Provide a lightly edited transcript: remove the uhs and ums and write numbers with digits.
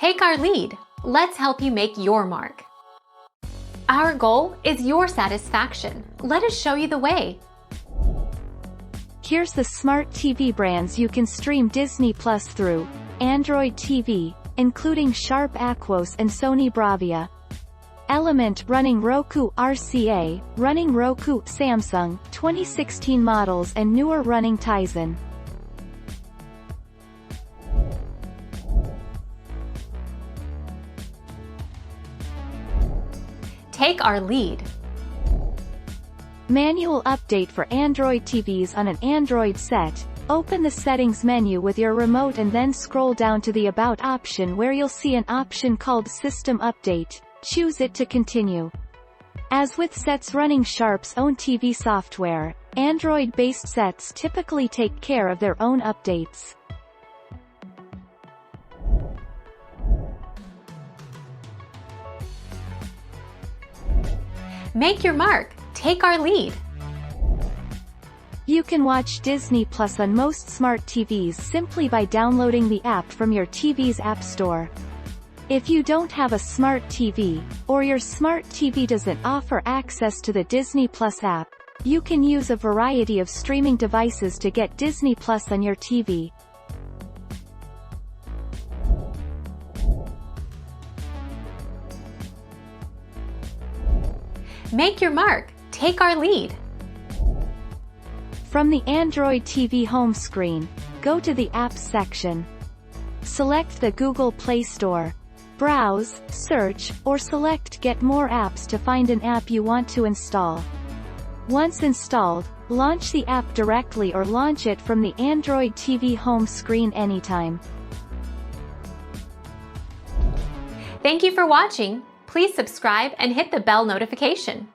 Take our lead. Let's help you make your mark. Our goal is your satisfaction. Let us show you the way. Here's the smart TV brands you can stream Disney Plus through. Android TV, including Sharp Aquos and Sony Bravia. Element running Roku RCA, running Roku Samsung 2016 models and newer running Tizen. Take our lead. Manual update for Android TVs on an Android set. Open the settings menu with your remote and then scroll down to the About option where you'll see an option called System Update. Choose it to continue. As with sets running Sharp's own TV software, Android-based sets typically take care of their own updates. Make your mark. Take our lead. You can watch Disney Plus on most smart TVs simply by downloading the app from your TV's app store. If you don't have a smart TV, or your smart TV doesn't offer access to the Disney Plus app, you can use a variety of streaming devices to get Disney Plus on your TV. Make your mark. Take our lead. From the Android TV home screen, go to the Apps section. Select the Google Play Store. Browse, search, or select Get More Apps to find an app you want to install. Once installed, launch the app directly or launch it from the Android TV home screen anytime. Thank you for watching. Please subscribe and hit the bell notification.